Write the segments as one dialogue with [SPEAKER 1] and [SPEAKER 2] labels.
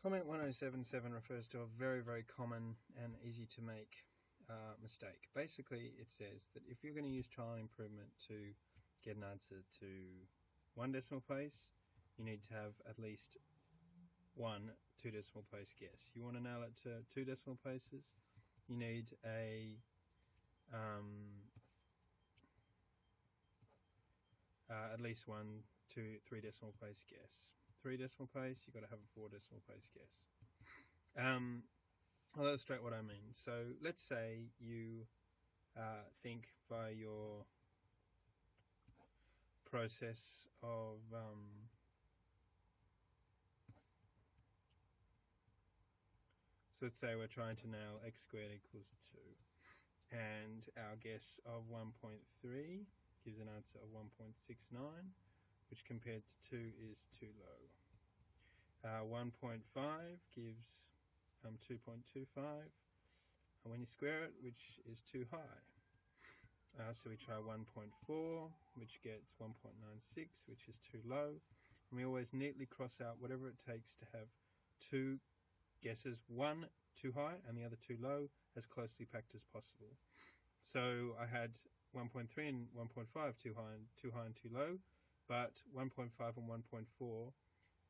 [SPEAKER 1] Comment 1077 refers to a very, very common and easy to make mistake. Basically, it says that if you're going to use trial and improvement to get an answer to 1 decimal place, you need to have at least one 2 decimal place guess. You want to nail it to 2 decimal places, you need at least 1, 2, 3 decimal place guess. 3 decimal place, you've got to have a 4 decimal place guess. I'll illustrate what I mean. So let's say you think via your process of so let's say we're trying to nail x squared equals 2, and our guess of 1.3 gives an answer of 1.69, which compared to 2 is too low. 1.5 gives 2.25, and when you square it, which is too high. So we try 1.4, which gets 1.96, which is too low. And we always neatly cross out whatever it takes to have 2 guesses, one too high and the other too low, as closely packed as possible. So I had 1.3 and 1.5 too high and too low, but 1.5 and 1.4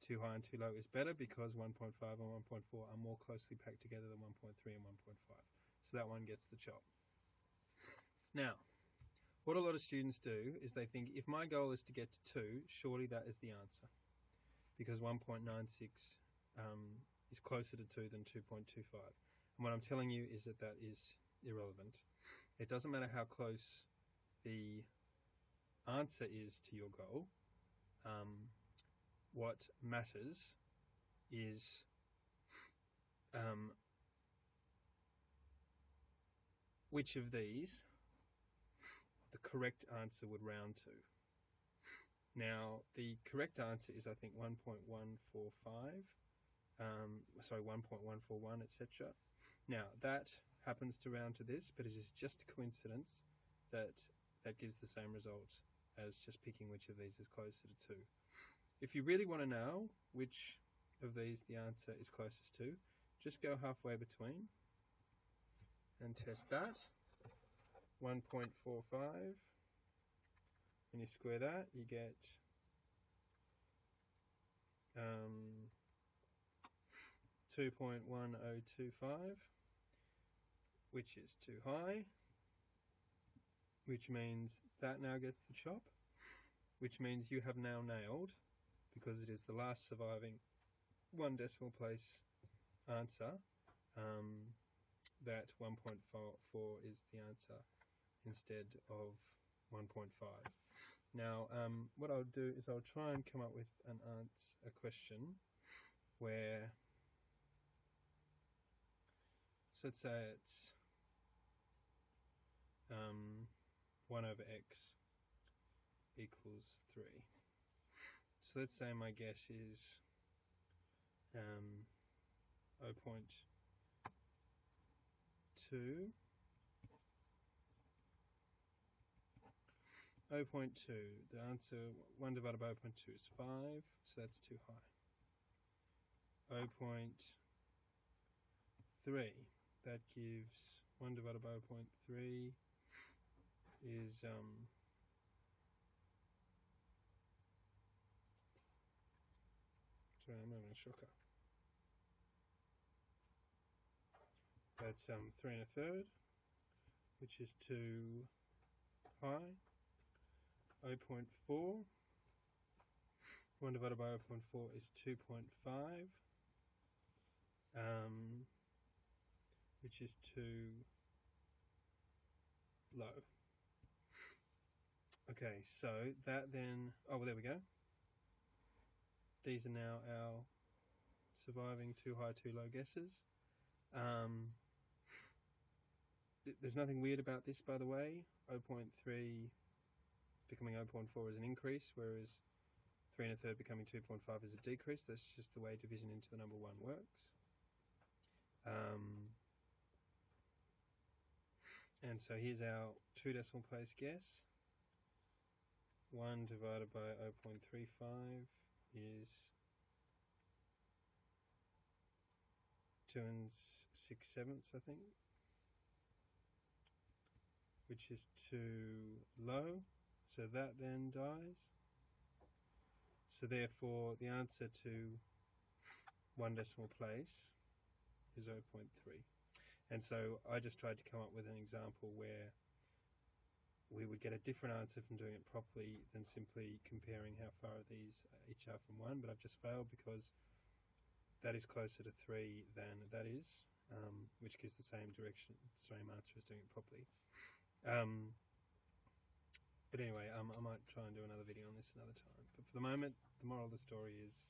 [SPEAKER 1] too high and too low is better because 1.5 and 1.4 are more closely packed together than 1.3 and 1.5. So that one gets the chop. Now, what a lot of students do is they think, if my goal is to get to 2, surely that is the answer, because 1.96 is closer to 2 than 2.25. And what I'm telling you is that that is irrelevant. It doesn't matter how close the answer is to your goal. What matters is which of these the correct answer would round to. Now, the correct answer is, I think, 1.145, 1.141, etc. Now, that happens to round to this, but it is just a coincidence that that gives the same result as just picking which of these is closer to 2. If you really want to know which of these the answer is closest to, just go halfway between and test that. 1.45. When you square that, you get 2.1025, which is too high, which means that now gets the chop, which means you have now nailed, because it is the last surviving 1 decimal place answer, that 1.4 is the answer instead of 1.5. Now, what I'll do is I'll try and come up with a question where, so let's say it's 1 over x equals 3. So let's say my guess is 0.2. 0.2, the answer 1 divided by 0.2 is 5, so that's too high. 0.3, that gives 1 divided by 0.3 is sorry, I'm having a shocker. That's 3 1/3, which is too high. 0.4, 1 divided by 0.4 is 2.5, which is too low. Okay, so that then, oh, well, there we go. These are now our surviving too high, too low guesses. There's nothing weird about this, by the way. 0.3 becoming 0.4 is an increase, whereas 3 1/3 becoming 2.5 is a decrease. That's just the way division into the number 1 works. And so here's our 2 decimal place guess. 1 divided by 0.35 is 2 6/7, I think, which is too low, so that then dies. So therefore the answer to 1 decimal place is 0.3. And so I just tried to come up with an example where we would get a different answer from doing it properly than simply comparing how far these each are from 1, but I've just failed because that is closer to 3 than that is, which gives the same direction, same answer as doing it properly. But anyway, I might try and do another video on this another time. But for the moment, the moral of the story is,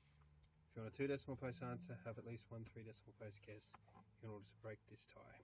[SPEAKER 1] if you want a 2 decimal place answer, have at least 1 3 decimal place guess in order to break this tie.